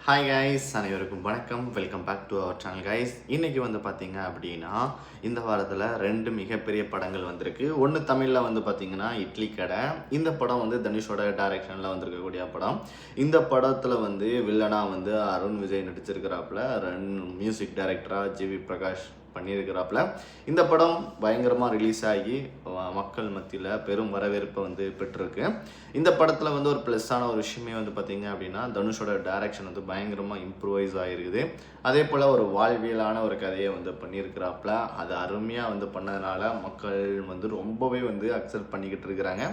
Hi guys, அனைவருக்கும் வணக்கம். Welcome back to our channel guys. இன்றைக்கி வந்து பார்த்தீங்க அப்படின்னா இந்த வாரத்தில் 2 மிகப்பெரிய படங்கள் வந்திருக்கு. ஒன்று தமிழில் வந்து பார்த்தீங்கன்னா இட்லி கடை. இந்த படம் வந்து தனுஷோட டைரக்ஷனில் வந்திருக்கக்கூடிய படம். இந்த படத்தில் வந்து வில்லனாக வந்து அருண் விஜய் நடிச்சிருக்கிறாப்புல. மியூசிக் டைரக்டராக ஜிவி பிரகாஷ் பண்ணியிருக்கிறாப்புல. இந்த படம் பயங்கரமாக ரிலீஸ் ஆகி மக்கள் மத்தியில் பெரும் வரவேற்பை வந்து பெற்றிருக்கு. இந்த படத்தில் வந்து ஒரு ப்ளஸ்ஸான ஒரு விஷயமே வந்து பார்த்திங்க அப்படின்னா தனுஷோட டைரக்ஷன் வந்து பயங்கரமாக இம்ப்ரூவைஸ் ஆகிருக்குது. அதே போல் ஒரு வாழ்வியலான ஒரு கதையை வந்து பண்ணியிருக்கிறாப்புல. அது அருமையாக வந்து பண்ணதுனால மக்கள் வந்து ரொம்பவே வந்து அக்செப்ட் பண்ணிக்கிட்டு இருக்கிறாங்க.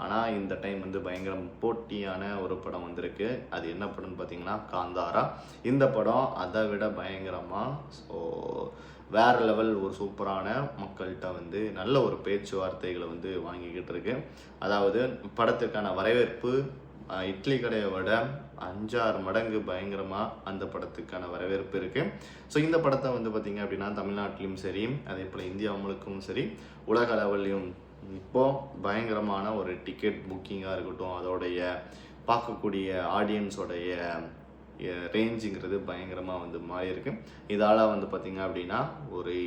ஆனால் இந்த டைம் வந்து பயங்கர போட்டியான ஒரு படம் வந்திருக்கு. அது என்ன படம்னு பார்த்தீங்கன்னா காந்தாரா. இந்த படம் அதை விட பயங்கரமாக வேறு லெவல் ஒரு சூப்பரான மக்கள்கிட்ட வந்து நல்ல ஒரு பேச்சுவார்த்தைகளை வந்து வாங்கிக்கிட்டு இருக்கு. அதாவது படத்துக்கான வரவேற்பு இட்லி கடையை விட 5-6 மடங்கு பயங்கரமாக அந்த படத்துக்கான வரவேற்பு இருக்குது. ஸோ இந்த படத்தை வந்து பார்த்திங்க அப்படின்னா தமிழ்நாட்டிலையும் சரி, அதே போல் இந்தியா முழுக்கும் சரி, உலக லெவல்லையும் இப்போது பயங்கரமான ஒரு டிக்கெட் புக்கிங்காக இருக்கட்டும், அதோடைய பார்க்கக்கூடிய ஆடியன்ஸோடைய ரேஞ்சுங்கிறது பயங்கரமாக வந்து மாறி இருக்கு. இதால் வந்து பார்த்திங்க அப்படின்னா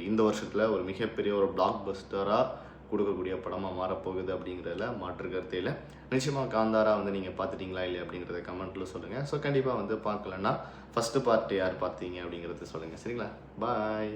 இந்த வருஷத்தில் ஒரு மிகப்பெரிய ஒரு பிளாக் பஸ்டராக கொடுக்கக்கூடிய படமாக மாறப்போகுது அப்படிங்கிறதுல மாற்று கருத்தே இல்லை. நிச்சயமாக காந்தாரா வந்து நீங்கள் பார்த்துட்டிங்களா இல்லை அப்படிங்கிறத கமெண்ட்டில் சொல்லுங்கள். ஸோ கண்டிப்பாக வந்து பார்க்கலன்னா ஃபஸ்ட்டு பார்ட் யார் பார்த்தீங்க அப்படிங்கிறத சொல்லுங்கள். சரிங்களா? பாய்.